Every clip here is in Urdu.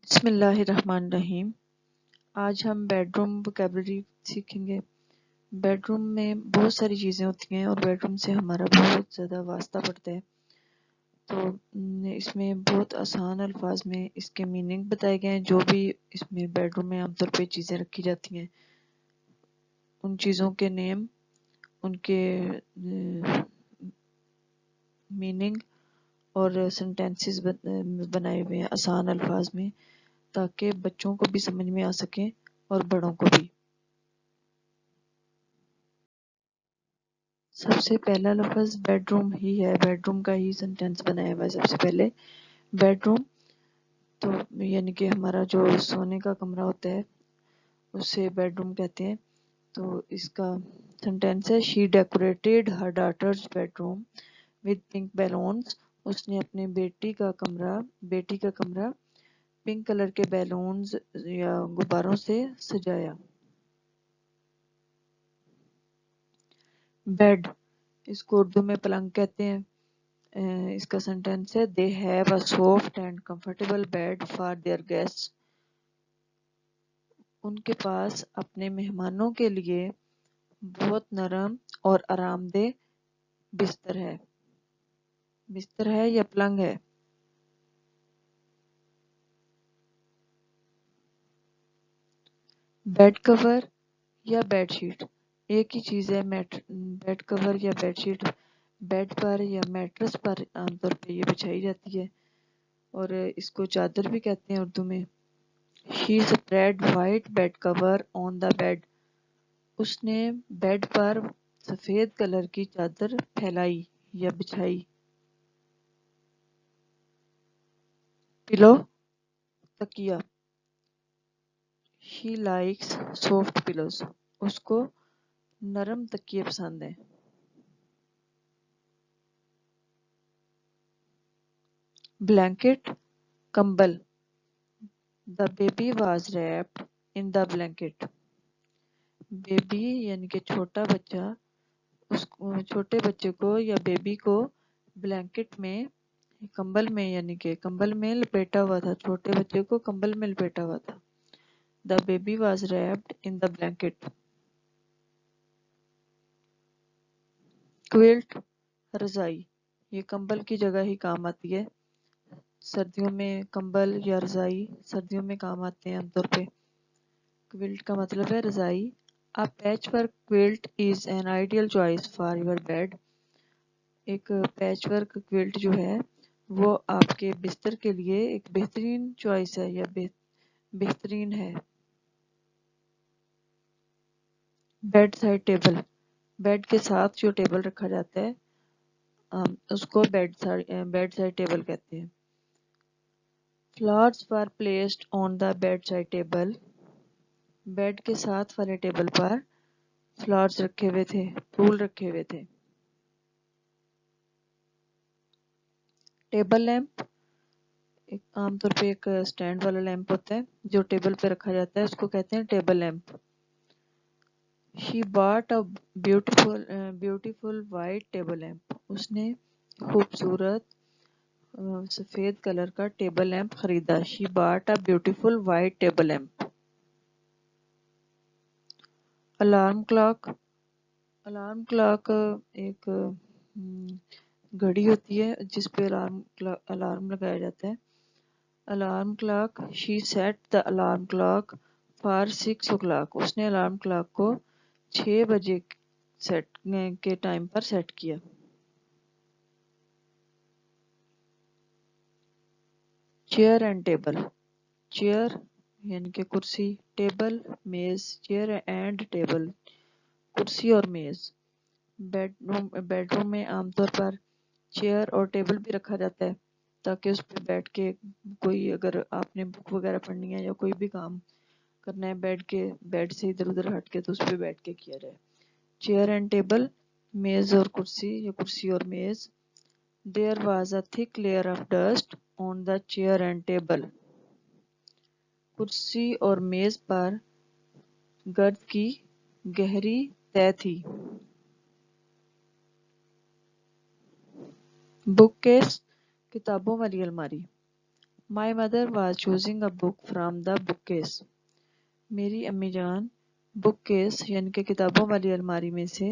بسم اللہ الرحمن الرحیم۔ آج ہم بیڈ روم وکیبلری سیکھیں گے۔ بیڈ روم میں بہت ساری چیزیں ہوتی ہیں اور بیڈ روم سے ہمارا بہت زیادہ واسطہ پڑتا ہے، تو اس میں بہت آسان الفاظ میں اس کے میننگ بتائے گئے ہیں۔ جو بھی اس میں بیڈ روم میں عام طور پہ چیزیں رکھی جاتی ہیں، ان چیزوں کے نیم، ان کے میننگ اور سینٹینسز بنائے ہوئے ہیں آسان الفاظ میں، تاکہ بچوں کو بھی سمجھ میں آ سکیں اور بڑوں کو بھی۔ سب سے پہلا لفظ بیڈ روم ہی ہے، بیڈ روم کا ہی سینٹینس بنایا ہوا ہے سب سے پہلے۔ بیڈ روم تو یعنی کہ ہمارا جو سونے کا کمرہ ہوتا ہے اسے بیڈ روم کہتے ہیں۔ تو اس کا سینٹینس ہے، she decorated her daughter's bedroom with pink balloons. اس نے اپنے بیٹی کا کمرہ پنک کلر کے بیلونز یا غباروں سے سجایا۔ بیڈ، اس کو اردو میں پلنگ کہتے ہیں۔ اس کا سینٹینس ہے، they have a soft and comfortable bed for their guests. ان کے پاس اپنے مہمانوں کے لیے بہت نرم اور آرام دہ بستر ہے یا پلنگ ہے۔ بیڈ کور یا بیڈ شیٹ ایک ہی چیز ہے۔ بیڈ کور یا بیڈ شیٹ بیڈ پر یا میٹرس پر عام طور پہ یہ بچھائی جاتی ہے، اور اس کو چادر بھی کہتے ہیں اردو میں۔ شی spread white bed cover on the bed۔ اس نے بیڈ پر سفید کلر کی چادر پھیلائی یا بچھائی۔ پلو، تکیہ۔ She likes soft pillows. اس کو نرم تکیے پسند ہیں۔ بلینکٹ، کمبل۔ The baby was wrapped in the blanket۔ Baby یعنی کہ چھوٹا بچہ، چھوٹے بچے کو یا بیبی کو بلینکٹ میں، کمبل میں یعنی کہ کمبل میں لپیٹا ہوا تھا۔ چھوٹے بچے کو کمبل میں لپیٹا ہوا تھا۔ The baby was wrapped in the blanket۔ کوئلٹ، رضائی، یہ کمبل کی جگہ ہی کام آتی ہے۔ سردیوں میں کمبل یا رضائی سردیوں میں کام آتے ہیں عام طور پہ۔ کوئلٹ کا مطلب ہے رضائی۔ A patchwork quilt is an ideal choice for your bed۔ ایک پیچ ورک کوئلٹ جو ہے وہ آپ کے بستر کے لیے ایک بہترین چوائس ہے یا بہترین ہے۔ بیڈ سائڈ ٹیبل، بیڈ کے ساتھ جو ٹیبل رکھا جاتا ہے اس کو بیڈ سائڈ ٹیبل کہتے ہیں۔ Flowers were placed on the bedside table۔ Bed کے ساتھ والے ٹیبل پر فلاورز رکھے ہوئے تھے، پھول رکھے ہوئے تھے۔ ٹیبل لیمپ، عام طور پہ ایک سٹینڈ والا لیمپ ہوتا ہے جو ٹیبل پہ رکھا جاتا ہے، اس کو کہتے ہیں table lamp. She bought a beautiful white table lamp۔ اس نے خوبصورت سفید کلر کا ٹیبل لیمپ خریدا۔ She bought a beautiful white table lamp۔ Alarm clock, alarm clock ایک گھڑی ہوتی ہے جس پہ الارم لگایا جاتا ہے۔ Alarm clock, she set the alarm clock for 6 o'clock۔ اس نے الارم کلاک کو 6 بجے کے ٹائم پر سیٹ کیا۔ چیئر اینڈ ٹیبل، چیئر یعنی کہ کرسی، ٹیبل میز، چیئر اینڈ ٹیبل کرسی اور میز۔ بیڈ روم میں عام طور پر چیئر اور ٹیبل بھی رکھا جاتا ہے تاکہ اس پہ بیٹھ کے کوئی، اگر آپ نے بک وغیرہ پڑھنی ہے یا کوئی بھی کام کرنا ہے بیڈ سے ادھر ادھر ہٹ کے، تو اس پہ بیٹھ کے کیا جائے۔ چیئر اینڈ ٹیبل، میز اور کرسی یا کرسی اور میز۔ There was a thick layer of dust on the chair and table۔ کرسی اور میز پر گرد کی گہری تہہ تھی۔ بک کیس، کتابوں والی الماری۔ My mother was choosing a book from the bookcase. میری امی جان بک کیس یعنی کہ کتابوں والی الماری میں سے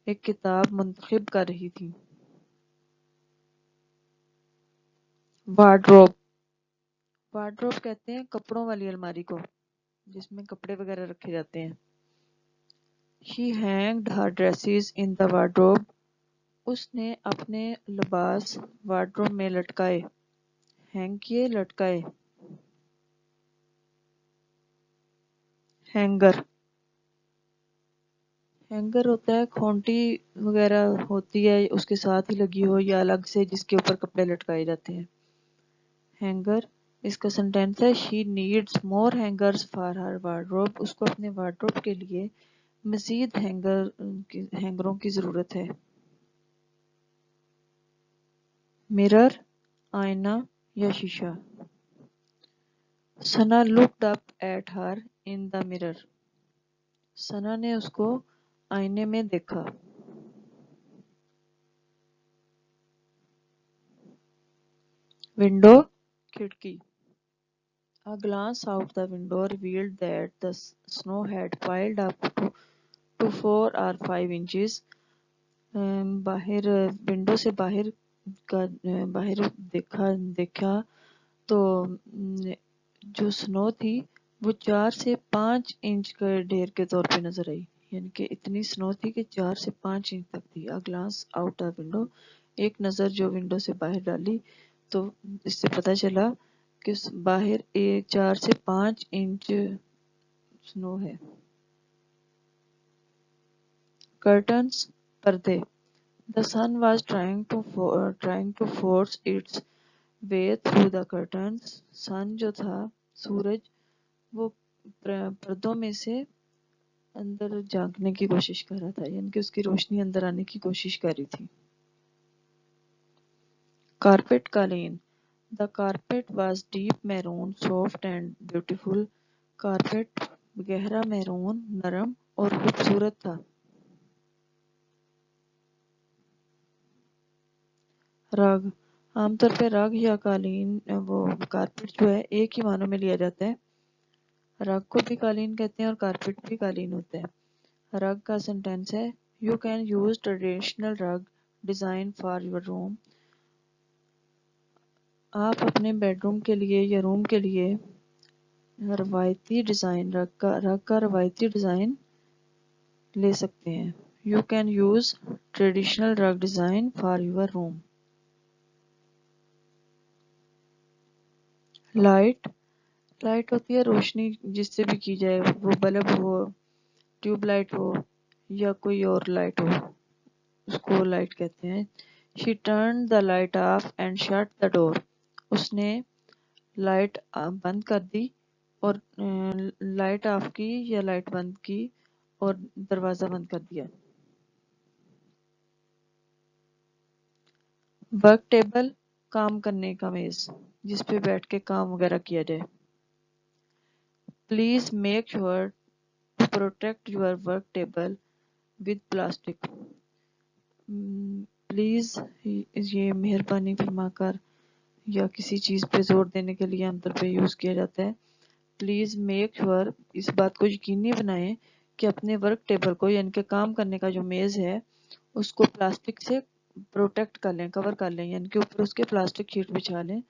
ایک کتاب منتخب کر رہی تھی. وارڈروب. وارڈروب کہتے ہیں کپڑوں والی الماری کو جس میں کپڑے وغیرہ رکھے جاتے ہیں. She hanged her dresses in the wardrobe. اس نے اپنے لباس وارڈروب میں لٹکائے. ہینگ کیے لٹکائے. ہینگر. ہینگر ہوتا ہے کھونٹی وغیرہ ہوتی ہے اس کے ساتھ ہی لگی ہو یا الگ سے جس کے اوپر کپڑے لٹکائے جاتے ہیں. ہینگر. اس کا سنٹینس ہے she needs more hangers for her wardrobe. اس کو اپنے وارڈروب کے لیے مزید ہینگروں کی ضرورت ہے. مرر. آئینہ یا شیشہ. ثنا looked up at her in the mirror. ثنا نے اس کو آئینے میں دیکھا. ونڈو. کھڑکی. A glance out the window revealed that the snow had piled up to 4 or 5 inches. باہر ونڈو سے باہر دیکھا تو جو سنو تھی وہ 4 سے 5 انچ کے ڈھیر کے طور پہ نظر آئی. یعنی کہ اتنی سنو تھی کہ 4 سے 5 انچ تک تھی. A glance out the window. ایک نظر جو ونڈو سے باہر ڈالی تو اس سے پتہ چلا کہ باہر 4 سے 5 انچ سنو ہے. کرٹنز. پردے. The sun was trying to force its way through the curtains. sun جو تھا سورج وہ پردوں میں سے اندر جھانکنے کی کوشش کر رہا تھا یعنی کہ اس کی روشنی اندر آنے کی کوشش کر رہی تھی. کارپیٹ. قالین. The carpet was deep maroon, soft and beautiful. Carpet گہرا میرون نرم اور خوبصورت تھا. رگ. عام طور پہ رگ یا قالین وہ کارپیٹ جو ہے ایک ہی معنوں میں لیا جاتا ہے. رگ کو بھی قالین کہتے ہیں اور کارپیٹ بھی قالین ہوتا ہے. رگ کا سنٹینس ہے You can use traditional rug design for your room. آپ اپنے بیڈ روم کے لیے یا روم کے لیے روایتی ڈیزائن رگ کا روایتی ڈیزائن لے سکتے ہیں. You can use traditional rug design for your room. Light. Light ہوتی ہے روشنی جس سے بھی کی جائے وہ بلب ہو ٹیوب لائٹ ہو یا کوئی اور لائٹ ہو اس کو لائٹ کہتے ہیں. She turned the light off and shut the door. اس نے لائٹ بند کر دی اور لائٹ آف کی یا لائٹ بند کی اور دروازہ بند کر دیا. Work table. کام کرنے کا میز جس پہ بیٹھ کے کام وغیرہ کیا جائے. Please make sure to protect your work table with plastic. Please یہ مہربانی فرما کر یا کسی چیز پہ زور دینے کے لیے عام طور پہ یوز کیا جاتا ہے. پلیز میک شیور اس بات کو یقینی بنائیں کہ اپنے ورک ٹیبل کو یعنی کہ کام کرنے کا جو میز ہے اس کو پلاسٹک سے پروٹیکٹ کر لیں کور کر لیں یعنی کہ اوپر اس کے پلاسٹک شیٹ بچھا لیں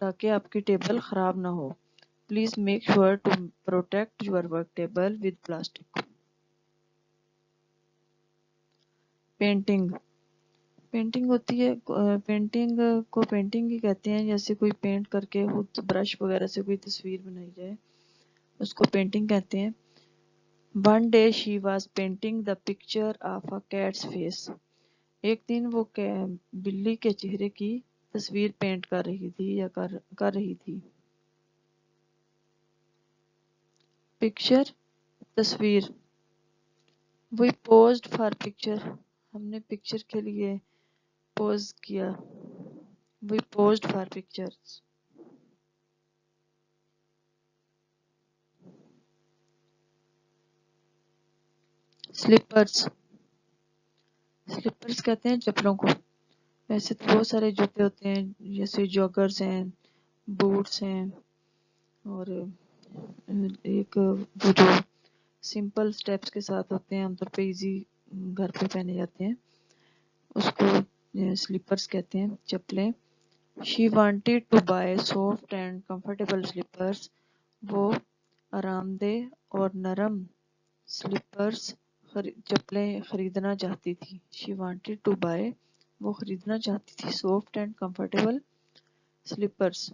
تاکہ آپ کی ٹیبل خراب نہ ہو. Please make sure to protect your work table with plastic. Painting. Painting ہوتی ہے پینٹنگ کو پینٹنگ ہی کہتے ہیں جیسے کوئی پینٹ کر کے خود برش وغیرہ سے کوئی تصویر بنائی جائے اس کو پینٹنگ کہتے ہیں. One day she was painting the picture of a cat's face. ایک دن وہ بلی کے چہرے کی تصویر پینٹ کر رہی تھی یا کر رہی تھی. پکچر. تصویر. We posed for picture. ہم نے پکچر کے لیے پوز کیا. We posed for pictures. Sleepers. Sleepers کہتے ہیں چپلوں کو. ویسے تو بہت سارے جوتے ہوتے ہیں جیسے جوگرز ہیں بوٹس ہیں، اور ایک وہ جو سمپل سٹیپس کے ساتھ ہوتے ہیں، عام طور پہ ایزی گھر پہ پہنے جاتے ہیں، اس کو سلیپرز کہتے ہیں، چپلیں. She wanted to buy soft and comfortable slippers. وہ آرام دہ اور نرم سلیپرز چپلیں خریدنا چاہتی تھی. شی وانٹیڈ ٹو بائی، وہ خریدنا چاہتی تھی، سافٹ اینڈ کمفرٹیبل سلیپرز